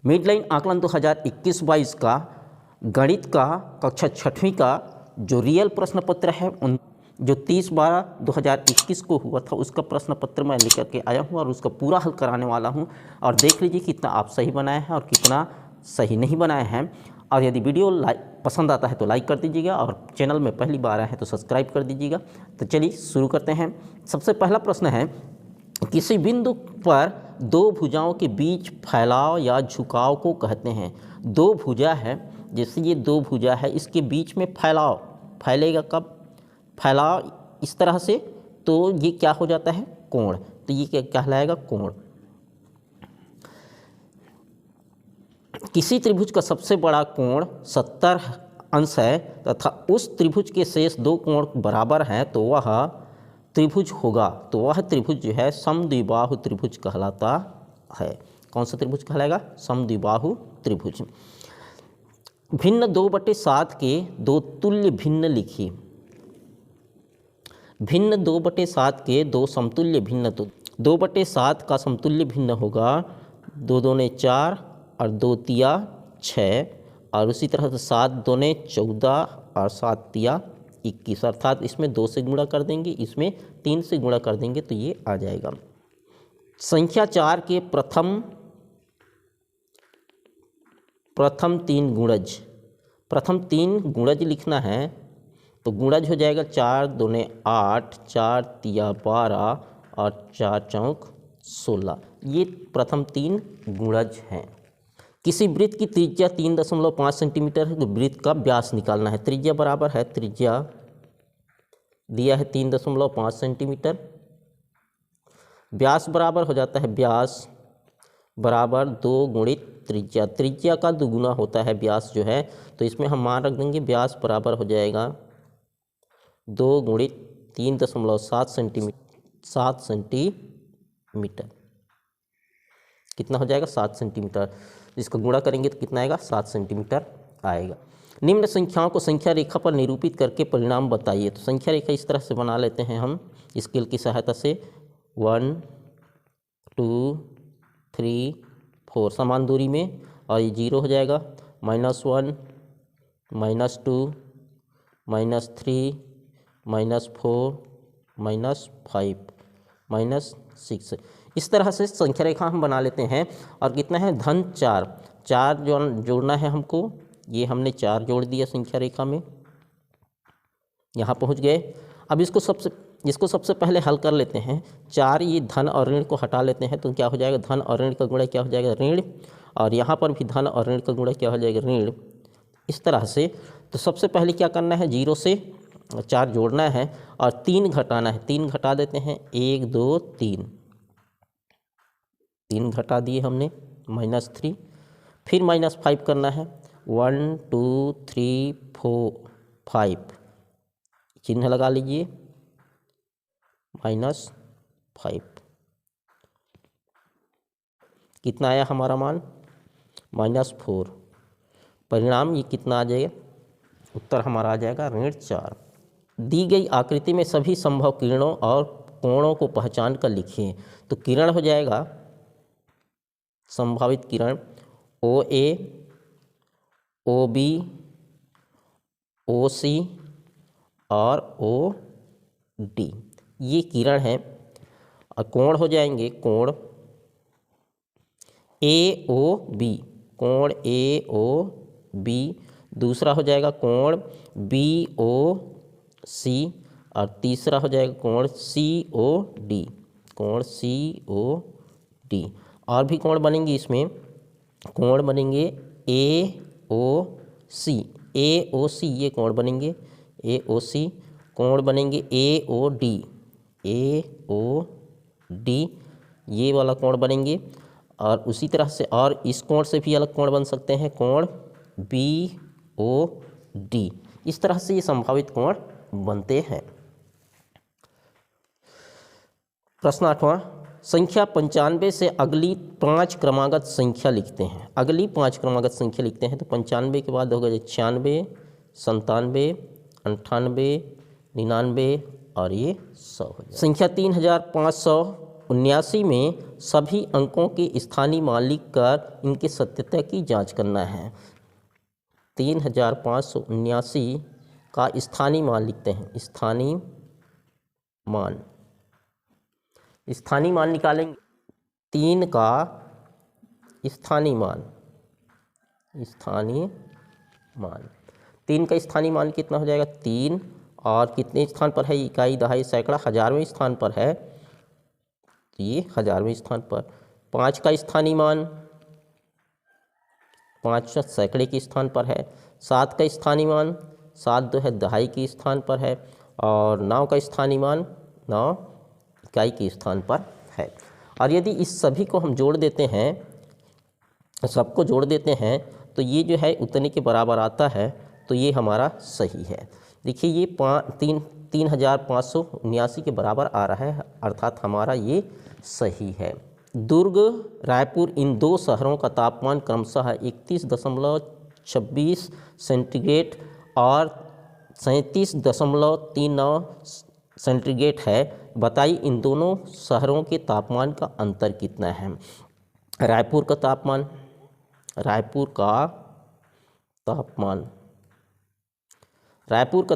Midline आकलन 2021-22 का गणित का कक्षा 6वीं का जो रियल प्रश्न पत्र है, उन जो 30/12/2021 को हुआ था उसका प्रश्न पत्र मैं लेकर के आया हूँ और उसका पूरा हल कराने वाला हूँ। और देख लीजिए कितना आप सही बनाए हैं और कितना सही नहीं बनाए हैं। और यदि वीडियो पसंद आता है तो लाइक कर दीजिएगा और चैनल में पहली बार आए हैं तो सब्सक्राइब कर दीजिएगा। तो चलिए शुरू करते हैं। सबसे पहला प्रश्न है, किसी बिंदु पर दो भुजाओं के बीच फैलाव या झुकाव को कहते हैं। दो भुजा है, जैसे ये दो भुजा है, इसके बीच में फैलाव फैलेगा कब? फैलाव इस तरह से, तो ये क्या हो जाता है? कोण। तो ये क्या कहलाएगा? कोण। किसी त्रिभुज का सबसे बड़ा कोण 70 अंश है तथा उस त्रिभुज के शेष दो कोण बराबर हैं तो वह त्रिभुज होगा। तो वह त्रिभुज जो है समद्विबाहु त्रिभुज कहलाता है। कौन सा त्रिभुज कहलाएगा? समद्विबाहु त्रिभुज। भिन्न 2/7 के दो तुल्य भिन्न लिखिए। भिन्न 2/7 के दो समतुल्य भिन्न, तो 2/7 का समतुल्य भिन्न होगा 2 दूने 4 और 2 तिया 6, और उसी तरह से 7 दूने 14 और 7 तिया 21, अर्थात इसमें 2 से गुणा कर देंगे, इसमें 3 से गुणा कर देंगे तो ये आ जाएगा। संख्या 4 के प्रथम 3 गुणज, प्रथम 3 गुणज लिखना है तो गुणज हो जाएगा 4 दूने 8, 4 तिया 12 और 4 चौक 16। ये प्रथम 3 गुणज हैं। किसी वृत्त की त्रिज्या 3.5 सेंटीमीटर है तो वृत्त का व्यास निकालना है। त्रिज्या बराबर है, त्रिज्या दिया है 3.5 सेंटीमीटर, व्यास बराबर हो जाता है, व्यास बराबर 2 गुणित त्रिज्या। त्रिज्या का दुगुना होता है व्यास जो है, तो इसमें हम मान रख देंगे व्यास बराबर हो जाएगा 2 गुणित 3.7 सेंटीमीटर। कितना हो जाएगा? 7 सेंटीमीटर। इसका गुणा करेंगे तो कितना आएगा? 7 सेंटीमीटर आएगा। निम्न संख्याओं को संख्या रेखा पर निरूपित करके परिणाम बताइए। तो संख्या रेखा इस तरह से बना लेते हैं हम स्केल की सहायता से। 1 2 3 4 समान दूरी में, और ये 0 हो जाएगा, -1 -2 -3 -4 -5 -6। इस तरह से संख्या रेखा हम बना लेते हैं। और कितना है? धन 4 जो जोड़ना है हमको, ये हमने 4 जोड़ दिया संख्या रेखा में, यहाँ पहुँच गए। अब इसको सबसे पहले हल कर लेते हैं। 4 ये धन और ऋण को हटा लेते हैं तो क्या हो जाएगा? धन और ऋण का गुणा क्या हो जाएगा? ऋण। और यहाँ पर भी धन और ऋण का गुणा क्या हो जाएगा? ऋण। इस तरह से तो सबसे पहले क्या करना है? 0 से 4 जोड़ना है और 3 घटाना है। 3 घटा देते हैं, 1 2 3 घटा दिए हमने, -3। फिर -5 करना है, 1 2 3 4 5, चिन्ह लगा लीजिए, -5। कितना आया हमारा मान? -4। परिणाम ये कितना आ जाएगा? उत्तर हमारा आ जाएगा ऋण 4। दी गई आकृति में सभी संभव किरणों और कोणों को पहचान कर लिखिए। तो किरण हो जाएगा, संभावित किरण OA, OB, OC और OD, ये किरण है। और कोण हो जाएंगे, कोण AOB, कोण AOB। दूसरा हो जाएगा कोण BOC, और तीसरा हो जाएगा कोण COD, कोण COD। और भी कोण बनेंगे इसमें, कोण बनेंगे AOC, ये कोण बनेंगे AOC। कोण बनेंगे AOD, ये वाला कोण बनेंगे। और उसी तरह से और इस कोण से भी अलग कोण बन सकते हैं, कोण BOD। इस तरह से ये संभावित कोण बनते हैं। प्रश्न 8वां, संख्या 95 से अगली 5 क्रमागत संख्या लिखते हैं। अगली 5 क्रमागत संख्या लिखते हैं तो 95 के बाद होगा 96, 97, 98, 99 और ये 100 हो जाए। संख्या 3500 1979 में सभी अंकों के स्थानीय मान लिखकर इनकी सत्यता की जांच करना है। 3579 का स्थानीय मान लिखते हैं। स्थानीय मान निकालेंगे। 3 का स्थानीय मान 3 का स्थानीय मान कितना हो जाएगा? 3। और कितने स्थान पर है? इकाई, दहाई, सैकड़ा, हजारवें स्थान पर है, तो ये हजारवें स्थान पर। 5 का स्थानीय मान 5 सैकड़े के स्थान पर है। 7 का स्थानीय मान 7 जो है दहाई के स्थान पर है। और 9 का स्थानीय मान 9 इकाई के स्थान पर है। और यदि इस सभी को हम जोड़ देते हैं, सबको जोड़ देते हैं, तो ये जो है उतने के बराबर आता है, तो ये हमारा सही है। देखिए ये 3579 के बराबर आ रहा है, अर्थात हमारा ये सही है। दुर्ग, रायपुर इन दो शहरों का तापमान क्रमशः 31.26 सेंटीग्रेड और 37.39 सेंटीग्रेड है। बताइए इन दोनों शहरों के तापमान का अंतर कितना है? रायपुर का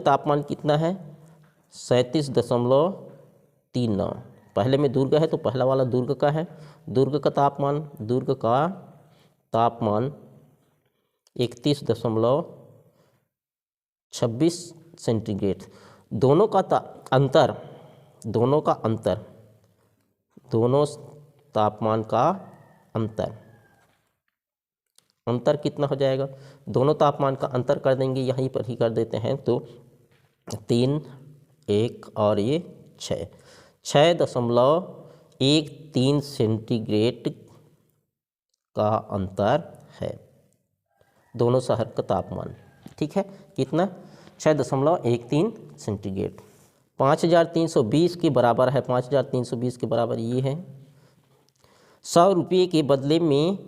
तापमान कितना है? 37.39। पहले में दुर्ग है तो पहला वाला दुर्ग का है। दुर्ग का तापमान 31.26 सेंटीग्रेड। दोनों तापमान का अंतर कितना हो जाएगा? दोनों तापमान का अंतर कर देंगे, यहीं पर ही कर देते हैं, तो 3, 1 और ये 6.13 सेंटीग्रेड का अंतर है दोनों शहर का तापमान। ठीक है, कितना? 6.13 सेंटीग्रेड। 5320 के बराबर है। 5320 के बराबर ये है। 100 रुपये के बदले में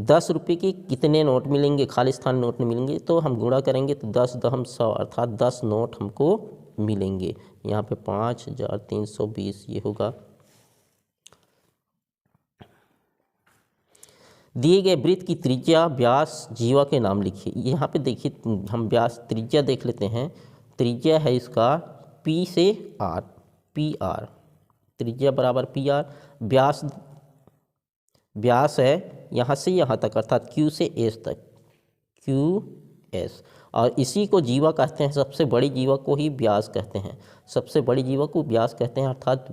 10 रुपये के कितने नोट मिलेंगे? खालिस्तान नोट मिलेंगे, तो हम गुणा करेंगे तो 10 दहम 100 अर्थात 10 नोट हमको मिलेंगे। यहाँ पे 5320 ये होगा। दिए गए वृत्त की त्रिज्या, व्यास, जीवा के नाम लिखिए। यहाँ पे देखिए हम व्यास त्रिज्या देख लेते हैं। त्रिज्या है इसका P से R, PR, त्रिज्या बराबर PR। व्यास है यहाँ से यहाँ तक अर्थात Q से S तक, QS। और इसी को जीवा कहते हैं। सबसे बड़ी जीवा को ही व्यास कहते हैं, सबसे बड़ी जीवा को व्यास कहते हैं, अर्थात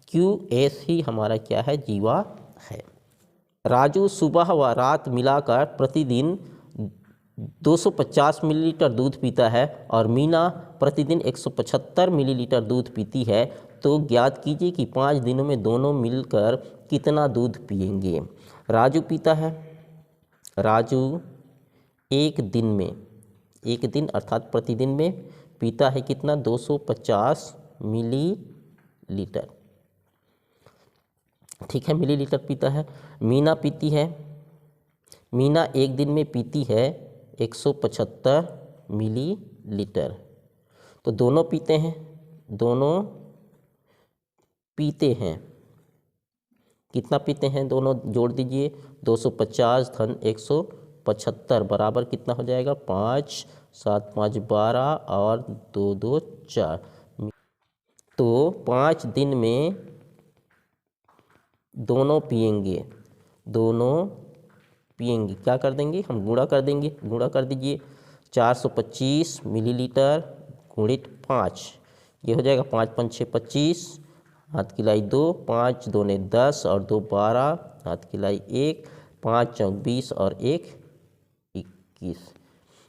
QS ही हमारा क्या है? जीवा है। राजू सुबह व रात मिलाकर प्रतिदिन 250 मिलीलीटर दूध पीता है और मीना प्रतिदिन 175 मिलीलीटर दूध पीती है, तो ज्ञात कीजिए कि 5 दिनों में दोनों मिलकर कितना दूध पिएंगे। राजू पीता है, राजू एक दिन अर्थात प्रतिदिन में पीता है कितना? 250 मिलीलीटर। ठीक है, मिलीलीटर पीता है। मीना पीती है, मीना एक दिन में पीती है 175 मिलीलीटर। तो दोनों पीते हैं, कितना पीते हैं? दोनों जोड़ दीजिए, 250 धन 175 बराबर कितना हो जाएगा? 5, 7, 5, 12 और 2, 2, 4। तो 5 दिन में दोनों पिएंगे। क्या कर देंगे? हम गुणा कर देंगे। गुणा कर दीजिए, 425 मिलीलीटर गुणित 5, ये हो जाएगा 5 5 6 25, हाथ की लाई 2, 5 दूने 10 और 2 12, हाथ की लाई 1, 5 चौक 20 और 1 21,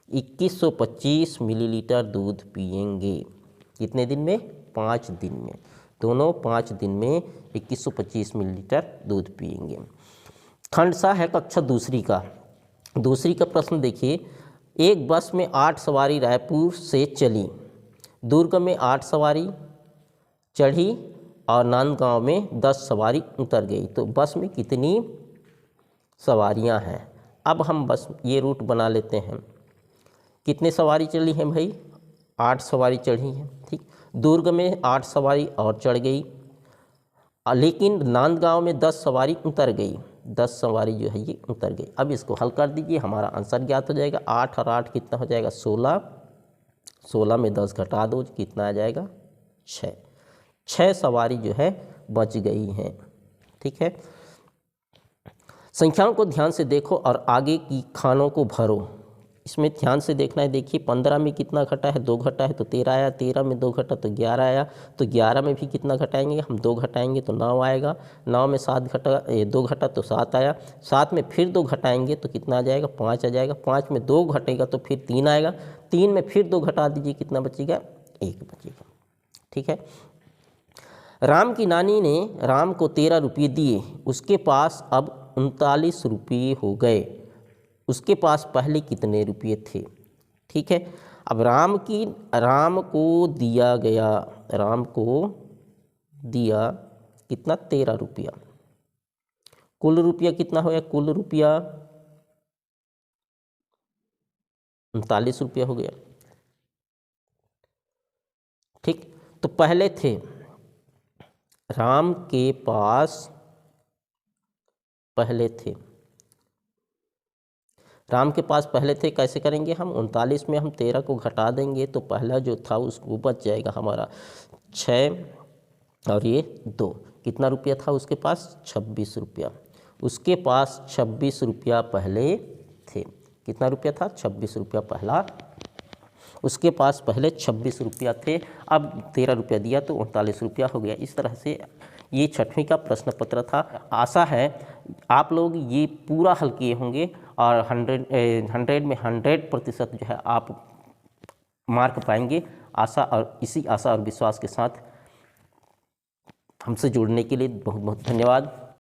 2125 मिलीलीटर दूध पिएंगे। कितने दिन में? 5 दिन में। दोनों 5 दिन में 2125 मिलीलीटर दूध पिएंगे। खंड सा है कक्षा दूसरी का प्रश्न देखिए। एक बस में 8 सवारी रायपुर से चली, दुर्ग में 8 सवारी चढ़ी और नांदगांव में 10 सवारी उतर गई, तो बस में कितनी सवारियां हैं? अब हम बस ये रूट बना लेते हैं। कितने सवारी चली हैं भाई? 8 सवारी चढ़ी हैं। ठीक, दुर्ग में 8 सवारी और चढ़ गई लेकिन नांदगांव में 10 सवारी उतर गई, 10 सवारी जो है ये उतर गई। अब इसको हल कर दीजिए, हमारा आंसर ज्ञात हो जाएगा। 8 और 8 कितना हो जाएगा 16, 16 में 10 घटा दो कितना आ जाएगा 6, 6 सवारी जो है बच गई हैं। ठीक है, संख्याओं को ध्यान से देखो और आगे की खानों को भरो। इसमें ध्यान से देखना है। देखिए 15 में कितना घटा है 2 घटा है तो 13 आया, 13 में 2 घटा तो 11 आया, तो 11 में भी कितना घटाएंगे हम 2 घटाएंगे तो 9 आएगा, 9 में 2 घटा तो 7 आया, 7 में फिर 2 घटाएंगे तो कितना आ जाएगा 5 आ जाएगा, 5 में 2 घटेगा तो फिर 3 आएगा, 3 में फिर 2 घटा दीजिए कितना बचेगा 1 बचेगा। ठीक है, राम की नानी ने राम को 13 रुपये दिए, उसके पास अब 39 रुपये हो गए, उसके पास पहले कितने रुपये थे। ठीक है, अब राम को दिया गया, राम को दिया कितना 13 रुपया, कुल रुपया कितना होया, कुल रुपया 39 रुपया हो गया। ठीक, तो पहले थे राम के पास, पहले थे राम के पास पहले थे, कैसे करेंगे हम 39 में हम 13 को घटा देंगे तो पहला जो था उसको बच जाएगा हमारा 6 और ये 2, कितना रुपया था उसके पास 26 रुपया, उसके पास 26 रुपया पहले थे, कितना रुपया था 26 रुपया पहला, उसके पास पहले 26 रुपया थे, अब 13 रुपया दिया तो 39 रुपया हो गया। इस तरह से ये 6वीं का प्रश्न पत्र था। आशा है आप लोग ये पूरा हल किए होंगे और 100 में 100% जो है आप मार्क पाएंगे। आशा और इसी आशा और विश्वास के साथ हमसे जुड़ने के लिए बहुत बहुत धन्यवाद।